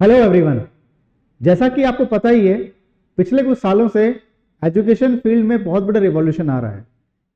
Hello everyone. जैसा कि आपको पता ही है, पिछले कुछ सालों से एजुकेशन फील्ड में बहुत बड़ा रिवॉल्यूशन आ रहा है।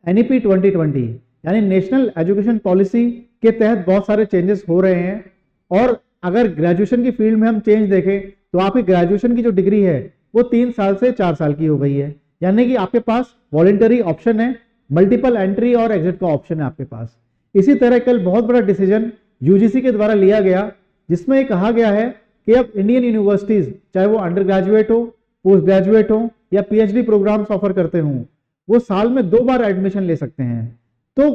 एनईपी 2020 यानी नेशनल एजुकेशन पॉलिसी के तहत बहुत सारे चेंजेस हो रहे हैं। और अगर ग्रेजुएशन की फील्ड में हम चेंज देखें तो आपकी ग्रेजुएशन की जो डिग्री है वो 3 साल से 4 साल की हो गई है। यानी कि आपके पास वॉलेंटरी ऑप्शन है, मल्टीपल एंट्री और एग्जिट का ऑप्शन है आपके पास। इसी तरह कल बहुत बड़ा डिसीजन यूजीसी के द्वारा लिया गया, जिसमें ये कहा गया है कि अब इंडियन यूनिवर्सिटीज, चाहे वो अंडर ग्रेजुएट हो, पोस्ट ग्रेजुएट हो या पीएचडी प्रोग्राम्स ऑफर करते हों, वो साल में 2 बार एडमिशन ले सकते हैं। तो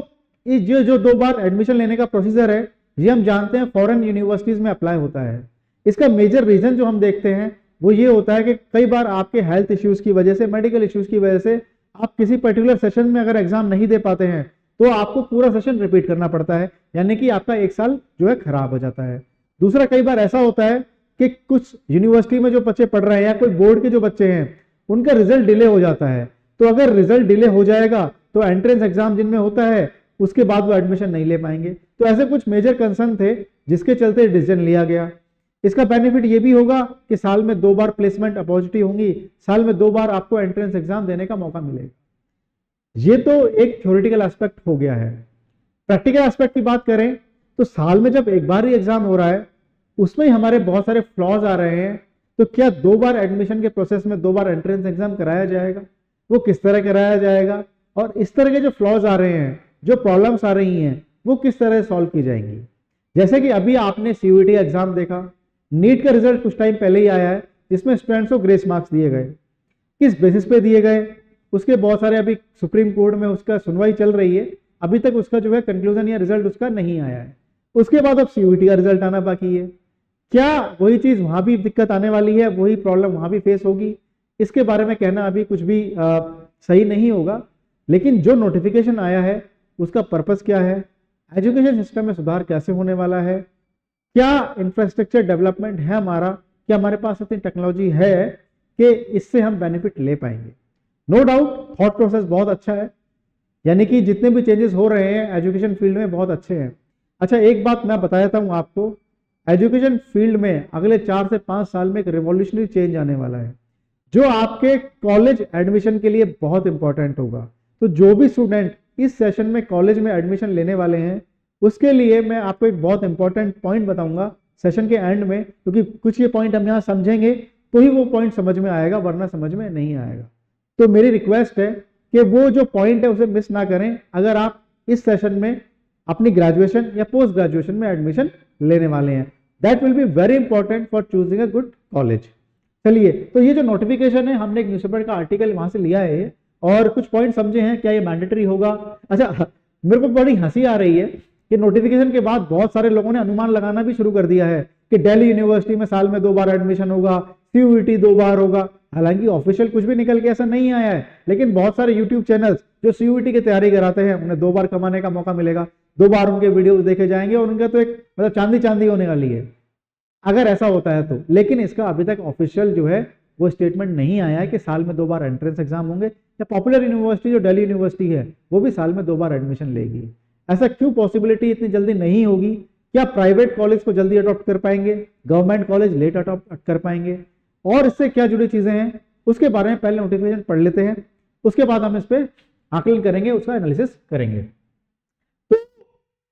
इस जो 2 बार एडमिशन लेने का प्रोसीजर है, ये हम जानते हैं फॉरेन यूनिवर्सिटीज में अप्लाई होता है। इसका मेजर रीजन जो हम देखते हैं वो ये होता है कि कई बार आपके हेल्थ इश्यूज की वजह से, मेडिकल इश्यूज की वजह से आप किसी पर्टिकुलर सेशन में अगर एग्जाम नहीं दे पाते हैं तो आपको पूरा सेशन रिपीट करना पड़ता है, यानी कि आपका 1 साल जो है खराब हो जाता है। दूसरा, कई बार ऐसा होता है कि कुछ यूनिवर्सिटी में जो बच्चे पढ़ रहे हैं या कोई बोर्ड के जो बच्चे हैं उनका रिजल्ट डिले हो जाता है। तो अगर रिजल्ट डिले हो जाएगा तो एंट्रेंस एग्जाम जिनमें होता है उसके बाद वो एडमिशन नहीं ले पाएंगे। तो ऐसे कुछ मेजर कंसर्न थे जिसके चलते डिसीजन लिया गया। इसका बेनिफिट ये भी होगा कि साल में 2 बार प्लेसमेंट अपॉर्चुनिटी होंगी, साल में 2 बार आपको एंट्रेंस एग्जाम देने का मौका मिलेगा। ये तो एक थ्योरेटिकल एस्पेक्ट हो गया है। प्रैक्टिकल एस्पेक्ट की बात करें तो साल में जब एक बार ही एग्जाम हो रहा है उसमें ही हमारे बहुत सारे फ्लॉज आ रहे हैं। तो क्या 2 बार एडमिशन के प्रोसेस में 2 बार एंट्रेंस एग्जाम कराया जाएगा? वो किस तरह कराया जाएगा? और इस तरह के जो फ्लॉज आ रहे हैं, जो प्रॉब्लम्स आ रही हैं, वो किस तरह सॉल्व की जाएंगी? जैसे कि अभी आपने सीयूईटी एग्जाम देखा, नीट का रिजल्ट कुछ टाइम पहले ही आया है जिसमें स्टूडेंट्स को ग्रेस मार्क्स दिए गए। किस बेसिस पे दिए गए उसके बहुत सारे, अभी सुप्रीम कोर्ट में उसका सुनवाई चल रही है, अभी तक उसका जो है कंक्लूजन या रिजल्ट उसका नहीं आया है। उसके बाद अब सीयूईटी का रिजल्ट आना बाकी है। क्या वही चीज वहां भी दिक्कत आने वाली है, वही प्रॉब्लम वहां भी फेस होगी? इसके बारे में कहना अभी कुछ भी सही नहीं होगा। लेकिन जो नोटिफिकेशन आया है उसका पर्पस क्या है, एजुकेशन सिस्टम में सुधार कैसे होने वाला है, क्या इंफ्रास्ट्रक्चर डेवलपमेंट है हमारा, क्या हमारे पास इतनी टेक्नोलॉजी है कि इससे हम बेनिफिट ले पाएंगे? नो डाउट थॉट प्रोसेस बहुत अच्छा है, यानी कि जितने भी चेंजेस हो रहे हैं एजुकेशन फील्ड में बहुत अच्छे हैं। अच्छा, एक बात मैं बता देता हूं आपको, एजुकेशन फील्ड में अगले 4 से 5 साल में एक रिवॉल्यूशनरी चेंज आने वाला है जो आपके कॉलेज एडमिशन के लिए बहुत इंपॉर्टेंट होगा। तो जो भी स्टूडेंट इस सेशन में कॉलेज में एडमिशन लेने वाले हैं उसके लिए मैं आपको एक बहुत इंपॉर्टेंट पॉइंट बताऊंगा सेशन के एंड में, क्योंकि कुछ ये पॉइंट हम यहाँ समझेंगे तो ही वो पॉइंट समझ में आएगा, वरना समझ में नहीं आएगा। तो मेरी रिक्वेस्ट है कि वो जो पॉइंट है उसे मिस ना करें अगर आप इस सेशन में अपनी ग्रेजुएशन या पोस्ट ग्रेजुएशन में एडमिशन लेने वाले हैं। That will be very important for choosing a good college. चलिए, तो ये जो नोटिफिकेशन है हमने एक न्यूज़पेपर का आर्टिकल वहां से लिया है और कुछ पॉइंट समझे हैं। क्या ये मैंडेटरी होगा? अच्छा, मेरे को बड़ी हंसी आ रही है कि नोटिफिकेशन के बाद बहुत सारे लोगों ने अनुमान लगाना भी शुरू कर दिया है कि दिल्ली यूनिवर्सिटी में साल में 2 बार एडमिशन होगा, सीयूईटी 2 बार होगा। हालांकि ऑफिशियल कुछ भी निकल के ऐसा नहीं आया है, लेकिन बहुत सारे यूट्यूब चैनल्स जो सीयूईटी की तैयारी कराते हैं उन्हें 2 बार कमाने का मौका मिलेगा, 2 बार उनके वीडियोस देखे जाएंगे और उनका तो एक मतलब चांदी चांदी होने वाली है अगर ऐसा होता है तो। लेकिन इसका अभी तक ऑफिशियल जो है वो स्टेटमेंट नहीं आया है कि साल में 2 बार एंट्रेंस एग्जाम होंगे, या पॉपुलर यूनिवर्सिटी जो दिल्ली यूनिवर्सिटी है वो भी साल में 2 बार एडमिशन लेगी। ऐसा क्यों पॉसिबिलिटी इतनी जल्दी नहीं होगी? क्या प्राइवेट कॉलेज को जल्दी अडॉप्ट कर पाएंगे, गवर्नमेंट कॉलेज लेट अडॉप्ट कर पाएंगे, और इससे क्या जुड़ी चीजें हैं उसके बारे में पहले नोटिफिकेशन पढ़ लेते हैं, उसके बाद हम इस पर आकलन करेंगे, उसका एनालिसिस करेंगे। तो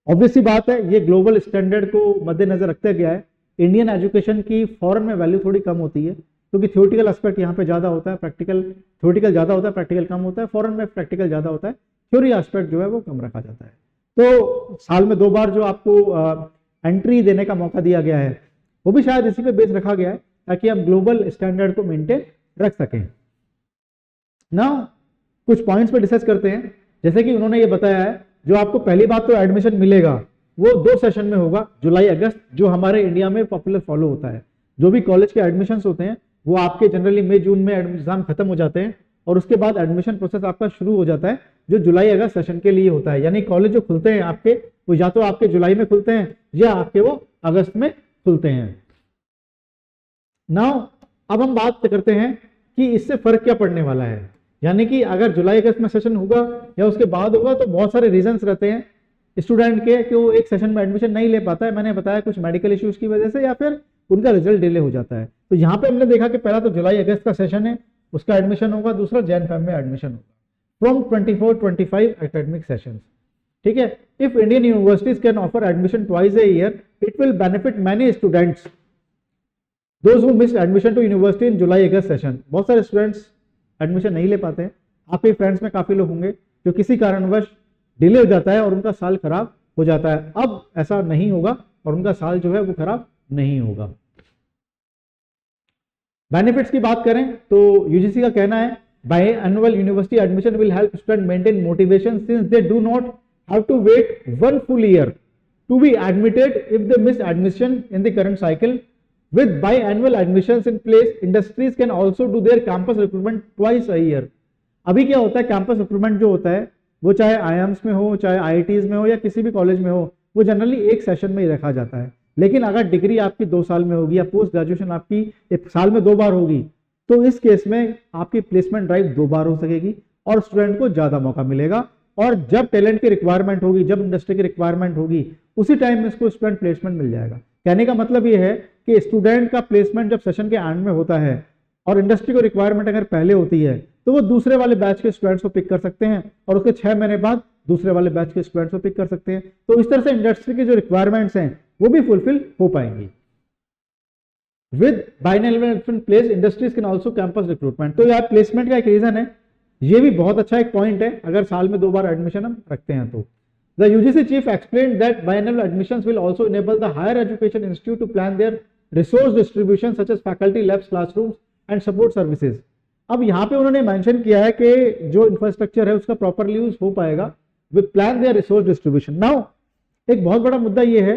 ऑब्वियसली बात है, ये ग्लोबल स्टैंडर्ड को मद्देनजर रखते गया है। इंडियन एजुकेशन की फॉरेन में वैल्यू थोड़ी कम होती है क्योंकि थ्योरेटिकल एस्पेक्ट यहाँ पे ज्यादा होता है, थ्योरेटिकल ज्यादा होता है, प्रैक्टिकल कम होता है। फॉरेन में प्रैक्टिकल ज्यादा होता है, थ्योरी एस्पेक्ट जो है वो कम रखा जाता है। तो साल में 2 बार जो आपको एंट्री देने का मौका दिया गया है वो भी शायद इसी पे बेस रखा गया है ताकि हम ग्लोबल स्टैंडर्ड को मेंटेन रख सकें। नाउ कुछ पॉइंट्स पे डिस्कस करते हैं। जैसे कि उन्होंने ये बताया है, जो आपको पहली बात तो एडमिशन मिलेगा वो 2 सेशन में होगा, जुलाई अगस्त, जो हमारे इंडिया में पॉपुलर फॉलो होता है। जो भी कॉलेज के एडमिशंस होते हैं वो आपके जनरली मई जून में एग्जाम खत्म हो जाते हैं और उसके बाद एडमिशन प्रोसेस आपका शुरू हो जाता है जो जुलाई अगस्त सेशन के लिए होता है। यानी कॉलेज जो खुलते हैं आपके, वो या तो आपके जुलाई में खुलते हैं या आपके वो अगस्त में खुलते हैं। नाउ अब हम बात करते हैं कि इससे फर्क क्या पड़ने वाला है। यानी कि अगर जुलाई अगस्त में सेशन होगा या उसके बाद होगा तो बहुत सारे रीजंस रहते हैं स्टूडेंट के कि वो एक सेशन में एडमिशन नहीं ले पाता है। मैंने बताया कुछ मेडिकल इश्यूज की वजह से या फिर उनका रिजल्ट डिले हो जाता है। तो यहाँ पे हमने देखा कि पहला तो जुलाई अगस्त का सेशन है, उसका एडमिशन होगा, दूसरा जैन फेब में एडमिशन होगा फ्रॉम 24-25 एकेडमिक सेशंस। ठीक है, if Indian universities can offer admission twice a year it will benefit many students those who miss admission to university in July August session. बहुत सारे students admission नहीं ले पाते हैं, आपके फ्रेंड्स में काफी लोग होंगे जो किसी कारणवश डिले हो जाता है और उनका साल खराब हो जाता है। अब ऐसा नहीं होगा और उनका साल जो है वो खराब नहीं होगा। बेनिफिट्स की बात करें तो यूजीसी का कहना है biannual university admission will help student maintain motivation since they do not have to wait 1 full year to be admitted if they miss admission in the current cycle. With biannual admissions in place, industries can also do their campus recruitment twice a year. अभी क्या होता है, campus recruitment जो होता है वो चाहे IIMs में हो, चाहे आईआईटीज में हो या किसी भी कॉलेज में हो, वो जनरली एक सेशन में ही रखा जाता है। लेकिन अगर डिग्री आपकी 2 साल में होगी या पोस्ट ग्रेजुएशन आपकी 1 साल में 2 बार होगी, तो इस केस में आपकी प्लेसमेंट ड्राइव 2 बार हो सकेगी और स्टूडेंट को ज्यादा मौका मिलेगा। और जब टैलेंट की रिक्वायरमेंट होगी, जब इंडस्ट्री की रिक्वायरमेंट होगी, उसी टाइम में इसको स्टूडेंट प्लेसमेंट मिल जाएगा। कहने का मतलब ये है कि स्टूडेंट का प्लेसमेंट जब सेशन के एंड में होता है और इंडस्ट्री को रिक्वायरमेंट अगर पहले होती है तो वो दूसरे वाले बैच के स्टूडेंट्स को पिक कर सकते हैं और उसके 6 महीने बाद दूसरे वाले बैच के स्टूडेंट्स को पिक कर सकते हैं। तो इस तरह से इंडस्ट्री की जो रिक्वायरमेंट्स हैं वो भी फुलफिल हो पाएंगी। With biannual place industries can also campus recruitment. तो यार प्लेसमेंट का एक रीजन है, ये भी बहुत अच्छा एक पॉइंट है अगर साल में 2 बार एडमिशन हम रखते हैं तो। The UGC chief explained that biannual admissions will also enable the higher education institute to plan their resource distribution such as faculty, labs, classrooms and support services. अब यहाँ पे उन्होंने मेंशन किया है कि जो इंफ्रास्ट्रक्चर है उसका प्रॉपरली यूज हो पाएगा with plan their resource distribution. Now एक बहुत बड़ा मुद्दा ये है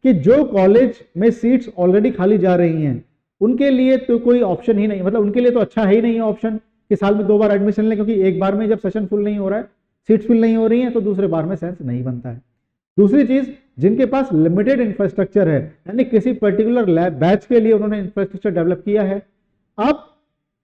कि जो कॉलेज में सीट्स ऑलरेडी खाली जा रही हैं उनके लिए तो कोई ऑप्शन ही नहीं, मतलब उनके लिए तो अच्छा है ही नहीं ऑप्शन कि साल में 2 बार एडमिशन लें, क्योंकि एक बार में जब सेशन फुल नहीं हो रहा है, सीट्स फिल नहीं हो रही हैं, तो दूसरे बार में सेंस नहीं बनता है। दूसरी चीज, जिनके पास लिमिटेड इंफ्रास्ट्रक्चर है, यानी किसी पर्टिकुलर बैच के लिए उन्होंने इंफ्रास्ट्रक्चर डेवलप किया है, अब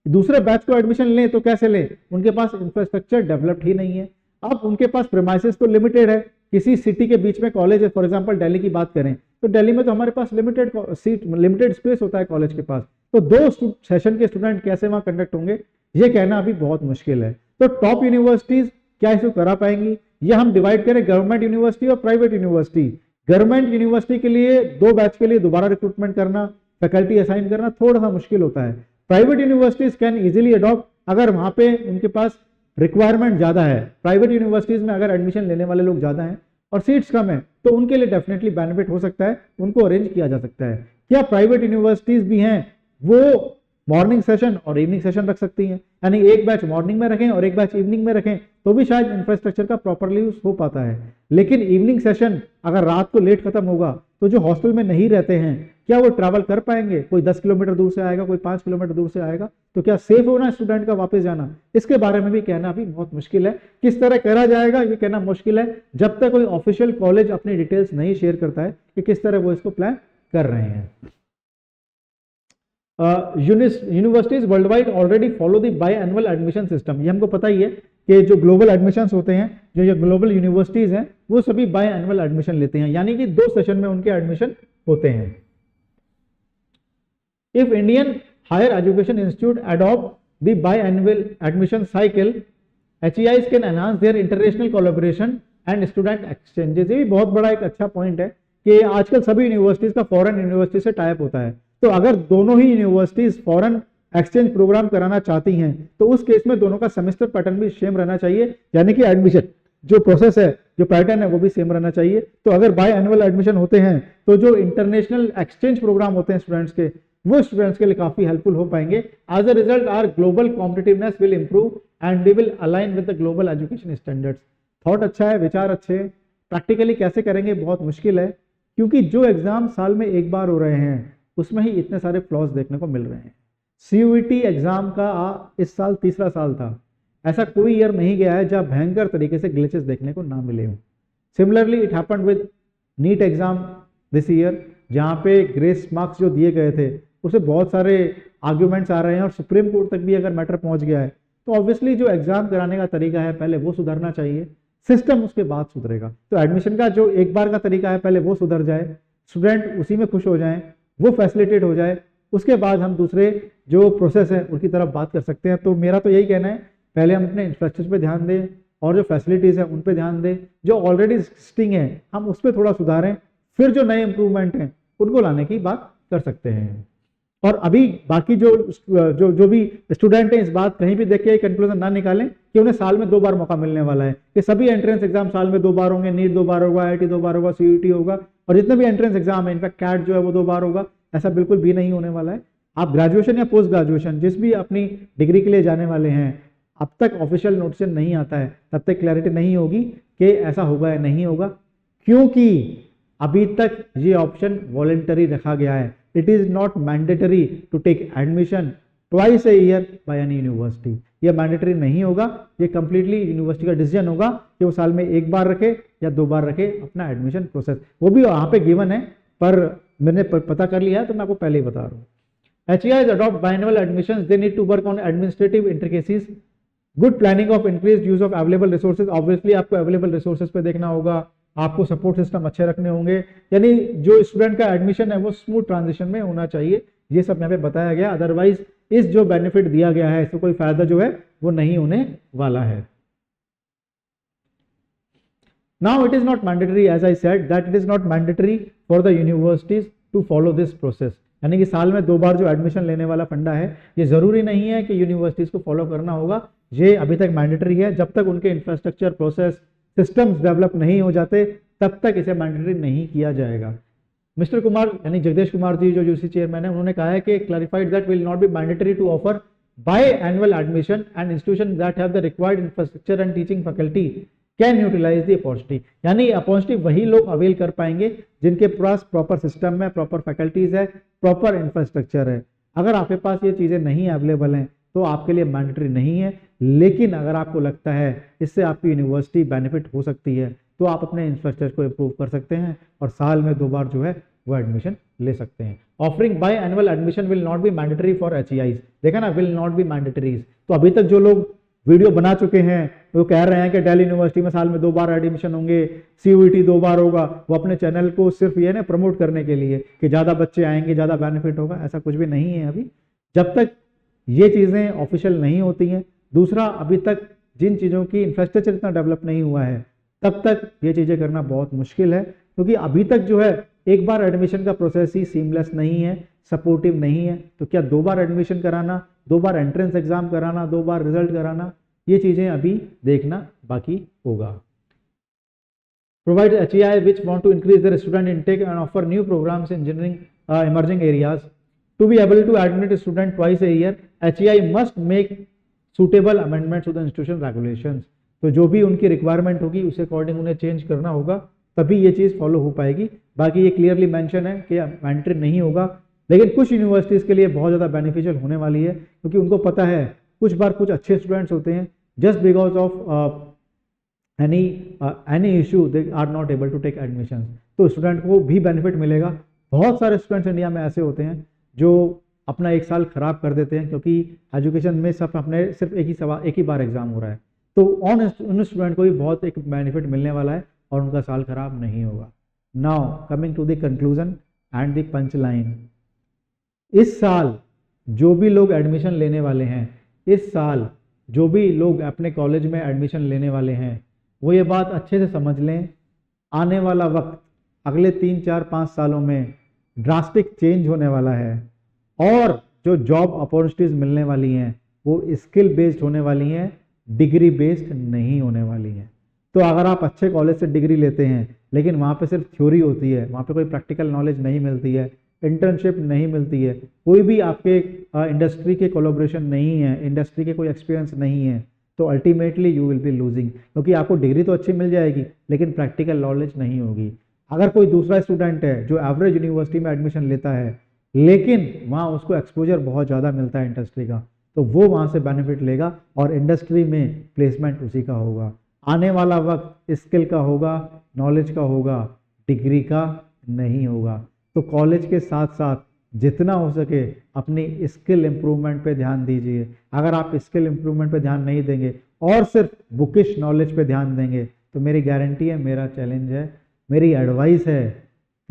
दूसरे बैच को एडमिशन लें तो कैसे लें, उनके पास इंफ्रास्ट्रक्चर डेवलप्ड ही नहीं है। अब उनके पास प्रेमाइसेस तो लिमिटेड है, किसी सिटी के बीच में कॉलेज है, फॉर एग्जांपल दिल्ली की बात करें तो दिल्ली में तो हमारे पास लिमिटेड सीट, लिमिटेड स्पेस होता है कॉलेज के पास, तो 2 सेशन के स्टूडेंट कैसे वहां कंडक्ट होंगे, ये कहना अभी बहुत मुश्किल है। तो टॉप यूनिवर्सिटीज क्या इसको करा पाएंगी, या हम डिवाइड करें गवर्नमेंट यूनिवर्सिटी और प्राइवेट यूनिवर्सिटी। गवर्नमेंट यूनिवर्सिटी के लिए 2 बैच के लिए दोबारा रिक्रूटमेंट करना, फैकल्टी असाइन करना थोड़ा सा मुश्किल होता है। Private universities can easily adopt अगर वहां पे उनके पास रिक्वायरमेंट ज्यादा है। प्राइवेट यूनिवर्सिटीज में अगर एडमिशन लेने वाले लोग ज्यादा हैं और सीट्स कम है तो उनके लिए डेफिनेटली बेनिफिट हो सकता है, उनको अरेंज किया जा सकता है। क्या प्राइवेट यूनिवर्सिटीज भी हैं वो मॉर्निंग सेशन और इवनिंग सेशन रख सकती हैं, यानी एक बैच मॉर्निंग में रखें और एक बैच इवनिंग में रखें, तो भी शायद इंफ्रास्ट्रक्चर का प्रॉपरली यूज हो पाता है। लेकिन इवनिंग सेशन अगर रात को लेट खत्म होगा तो जो हॉस्टल में नहीं रहते हैं क्या वो ट्रैवल कर पाएंगे? कोई 10 किलोमीटर दूर से आएगा, कोई 5 किलोमीटर दूर से आएगा, तो क्या सेफ होना स्टूडेंट का वापस जाना? इसके बारे में भी कहना भी बहुत मुश्किल है। किस तरह करा जाएगा ये कहना मुश्किल है जब तक कोई ऑफिशियल कॉलेज अपनी डिटेल्स नहीं शेयर करता है कि किस तरह वो इसको प्लान कर रहे हैं। Universities world wide already follow the biannual admission system. ये हमको पता ही है कि जो ग्लोबल एडमिशन होते हैं, जो ये ग्लोबल यूनिवर्सिटीज हैं, वो सभी बाई एनुअल एडमिशन लेते हैं, यानी कि 2 सेशन में उनके एडमिशन होते हैं। If Indian higher education institute adopt the biannual admission cycle, HEIs can enhance their international collaboration and student exchanges. ये भी बहुत बड़ा एक अच्छा पॉइंट है कि आजकल सभी यूनिवर्सिटीज का फॉरेन यूनिवर्सिटी से टाइप होता है, तो अगर दोनों ही यूनिवर्सिटीज फॉरेन एक्सचेंज प्रोग्राम कराना चाहती हैं तो उस केस में दोनों का सेमेस्टर पैटर्न भी सेम रहना चाहिए, यानी कि एडमिशन जो प्रोसेस है, जो पैटर्न है, वो भी सेम रहना चाहिए। तो अगर बाय एनुअल एडमिशन होते हैं तो जो इंटरनेशनल एक्सचेंज प्रोग्राम होते हैं स्टूडेंट्स के, वो स्टूडेंट्स के लिए काफी हेल्पफुल हो पाएंगे। As a result our global competitiveness will improve and they will align with the global education standards. Thought अच्छा है, विचार अच्छे, प्रैक्टिकली कैसे करेंगे बहुत मुश्किल है, क्योंकि जो एग्जाम साल में एक बार हो रहे हैं उसमें ही इतने सारे फ्लॉज देखने को मिल रहे हैं। CUET एग्जाम का इस साल 3रा साल था, ऐसा कोई ईयर नहीं गया है जहां भयंकर तरीके से ग्लिचेस देखने को ना मिले हों। Similarly it happened with NEET exam this year, जहां पे ग्रेस मार्क्स जो दिए गए थे उसे बहुत सारे आर्ग्यूमेंट्स आ रहे हैं और सुप्रीम कोर्ट तक भी अगर मैटर पहुंच गया है तो ऑब्वियसली जो एग्जाम कराने का तरीका है पहले वो सुधरना चाहिए, सिस्टम उसके बाद सुधरेगा। तो एडमिशन का जो एक बार का तरीका है पहले वो सुधर जाए, स्टूडेंट उसी में खुश हो जाएं, वो फैसिलिटेट हो जाए, उसके बाद हम दूसरे जो प्रोसेस है उनकी तरफ बात कर सकते हैं। तो मेरा तो यही कहना है, पहले हम अपने इंफ्रास्ट्रक्चर पे ध्यान दें और जो फैसिलिटीज़ है उन पे ध्यान दें, जो ऑलरेडी एग्जिस्टिंग है हम उस पर थोड़ा सुधारें, फिर जो नए इंप्रूवमेंट हैं उनको लाने की बात कर सकते हैं। और अभी बाकी जो भी स्टूडेंट हैं इस बात कहीं भी देख के कंक्लूजन ना निकालें कि उन्हें साल में 2 बार मौका मिलने वाला है, कि सभी एंट्रेंस एग्जाम साल में 2 बार होंगे, नीट 2 बार होगा, IIT 2 बार होगा, CUET होगा, और जितने भी एंट्रेंस एग्जाम है, इनफैक्ट कैट जो है वो 2 बार होगा, ऐसा बिल्कुल भी नहीं होने वाला है। आप ग्रेजुएशन या पोस्ट ग्रेजुएशन जिस भी अपनी डिग्री के लिए जाने वाले हैं, अब तक ऑफिशियल नोटिस नहीं आता है तब तक क्लैरिटी नहीं होगी कि ऐसा होगा या नहीं होगा, क्योंकि अभी तक ये ऑप्शन वॉलेंटरी रखा गया है। It is not mandatory to take admission twice a year by any university. ये मैंडेटरी नहीं होगा, ये कंप्लीटली यूनिवर्सिटी का डिसीजन होगा कि वो साल में 1 बार रखे या 2 बार रखे अपना एडमिशन प्रोसेस। वो भी वहाँ पे गिवन है, पर मैंने पता कर लिया है तो मैं आपको पहले ही बता रहा हूँ। HEIs adopt biannual admissions. They need to work on administrative intricacies. Good planning of increased use of available resources. Obviously आपको available resources पे देखना होगा, आपको सपोर्ट सिस्टम अच्छे रखने होंगे, यानी जो स्टूडेंट का एडमिशन है वो स्मूथ ट्रांजिशन में होना चाहिए। ये सब यहाँ पे बताया गया, अदरवाइज इस जो बेनिफिट दिया गया है इससे कोई फायदा जो है वो नहीं होने वाला है। Now it is not mandatory, as I said, that it is not mandatory for the universities to follow this process. यानी कि साल में 2 बार जो एडमिशन लेने वाला फंडा है, ये जरूरी नहीं है कि यूनिवर्सिटीज को फॉलो करना होगा, ये अभी तक मैंडेटरी है। जब तक उनके इंफ्रास्ट्रक्चर, प्रोसेस, सिस्टम्स डेवलप नहीं हो जाते तब तक इसे मैंडेटरी नहीं किया जाएगा। मिस्टर कुमार यानी जगदेश कुमार जी जो यूसी चेयरमैन है, उन्होंने कहा है कि clarified that will not be mandatory to offer biannual admission and institution that have the required infrastructure and teaching faculty can utilise the opportunity. यानी अपॉर्चुनिटी वही लोग अवेल कर पाएंगे जिनके पास प्रॉपर सिस्टम है, प्रॉपर फैकल्टीज है, proper infrastructure है। अगर आपके पास ये चीज़ें नहीं अवेलेबल हैं तो आपके लिए मैंडेटरी नहीं है, लेकिन अगर आपको लगता है इससे आपकी यूनिवर्सिटी बेनिफिट हो सकती है तो आप अपने इंफ्रास्ट्रक्चर को इम्प्रूव कर सकते हैं और साल में 2 बार जो है वो एडमिशन ले सकते हैं। Offering by annual admission will not be mandatory for HEIs। देखा ना, विल नॉट बी मैंडेटरी। तो अभी तक जो लोग वीडियो बना चुके हैं वो कह रहे हैं कि दिल्ली यूनिवर्सिटी में साल में 2 बार एडमिशन होंगे, CUET 2 बार होगा, वो अपने चैनल को सिर्फ ये ना प्रमोट करने के लिए कि ज़्यादा बच्चे आएंगे, ज़्यादा बेनिफिट होगा, ऐसा कुछ भी नहीं है अभी, जब तक ये चीज़ें ऑफिशियल नहीं होती हैं। दूसरा, अभी तक जिन चीज़ों की इंफ्रास्ट्रक्चर इतना डेवलप नहीं हुआ है तब तक ये चीज़ें करना बहुत मुश्किल है, क्योंकि अभी तक जो है 1 बार एडमिशन का प्रोसेस ही सीमलेस नहीं है, सपोर्टिव नहीं है। तो क्या 2 बार एडमिशन कराना, 2 बार एंट्रेंस एग्जाम कराना, 2 बार रिजल्ट कराना, ये चीज़ें अभी देखना बाकी होगा। Provide HEI which want to increase their student intake and offer new programmes in engineering emerging areas to be able to admit student twice a year. HEI must make suitable amendments to the institution regulations. तो जो भी उनकी requirement होगी उस according उन्हें change करना होगा, तभी ये चीज़ फॉलो हो पाएगी। बाकी ये क्लियरली मेंशन है कि मैंडेटरी नहीं होगा, लेकिन कुछ यूनिवर्सिटीज़ के लिए बहुत ज़्यादा बेनिफिशियल होने वाली है, क्योंकि उनको पता है कुछ बार कुछ अच्छे स्टूडेंट्स होते हैं just because of any issue they are not able to take admission, तो स्टूडेंट को भी बेनिफिट मिलेगा। बहुत सारे स्टूडेंट्स इंडिया में ऐसे होते हैं जो अपना 1 साल खराब कर देते हैं, क्योंकि एजुकेशन में सब अपने सिर्फ एक ही बार एग्जाम हो रहा है, तो उन स्टूडेंट को भी बहुत एक बेनिफिट मिलने वाला है और उनका साल खराब नहीं होगा। Now coming to the conclusion and the punch line, इस साल जो भी लोग एडमिशन लेने वाले हैं, इस साल जो भी लोग अपने कॉलेज में एडमिशन लेने वाले हैं, वो ये बात अच्छे से समझ लें, आने वाला वक्त अगले 3, 4, 5 सालों में ड्रास्टिक चेंज होने वाला है और जो जॉब अपॉर्चुनिटीज़ मिलने वाली हैं वो स्किल बेस्ड होने वाली हैं, डिग्री बेस्ड नहीं होने वाली हैं। तो अगर आप अच्छे कॉलेज से डिग्री लेते हैं लेकिन वहाँ पे सिर्फ थ्योरी होती है, वहाँ पे कोई प्रैक्टिकल नॉलेज नहीं मिलती है, इंटर्नशिप नहीं मिलती है, कोई भी आपके इंडस्ट्री के कोलैबोरेशन नहीं है, इंडस्ट्री के कोई एक्सपीरियंस नहीं है, तो ultimately you will be losing, क्योंकि आपको डिग्री तो अच्छी मिल जाएगी लेकिन प्रैक्टिकल नॉलेज नहीं होगी। अगर कोई दूसरा स्टूडेंट है जो एवरेज यूनिवर्सिटी में एडमिशन लेता है लेकिन वहाँ उसको एक्सपोजर बहुत ज़्यादा मिलता है इंडस्ट्री का, तो वो वहाँ से बेनिफिट लेगा और इंडस्ट्री में प्लेसमेंट उसी का होगा। आने वाला वक्त स्किल का होगा, नॉलेज का होगा, डिग्री का नहीं होगा। तो कॉलेज के साथ साथ जितना हो सके अपनी स्किल इम्प्रूवमेंट पे ध्यान दीजिए। अगर आप स्किल इम्प्रूवमेंट पे ध्यान नहीं देंगे और सिर्फ बुकिश नॉलेज पे ध्यान देंगे तो मेरी गारंटी है, मेरा चैलेंज है, मेरी एडवाइस है,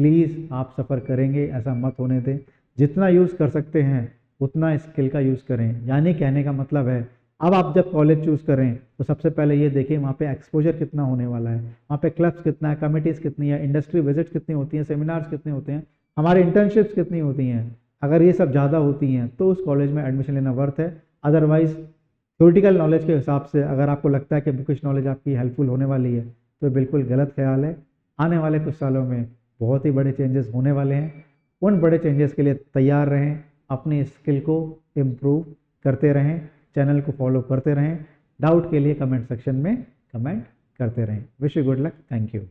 प्लीज़ आप सफ़र करेंगे ऐसा मत होने दें। जितना यूज़ कर सकते हैं उतना स्किल का यूज़ करें। यानी कहने का मतलब है, अब आप जब कॉलेज चूज़ करें तो सबसे पहले ये देखें वहाँ पे एक्सपोजर कितना होने वाला है, वहाँ पे क्लब्स कितना है, कमिटीज़ कितनी है, इंडस्ट्री विजिट्स कितनी होती हैं, सेमिनार्स कितने होते हैं, हमारे इंटर्नशिप्स कितनी होती हैं। अगर ये सब ज़्यादा होती हैं तो उस कॉलेज में एडमिशन लेना वर्थ है। अदरवाइज़ थ्योरेटिकल नॉलेज के हिसाब से अगर आपको लगता है कि बुकिश नॉलेज आपकी हेल्पफुल होने वाली है तो बिल्कुल गलत ख्याल है। आने वाले कुछ सालों में बहुत ही बड़े चेंजेस होने वाले हैं। उन बड़े चेंजेस के लिए तैयार रहें, अपनी स्किल को इम्प्रूव करते रहें, चैनल को फॉलो करते रहें। डाउट के लिए कमेंट सेक्शन में कमेंट करते रहें। Wish you good luck. Thank you.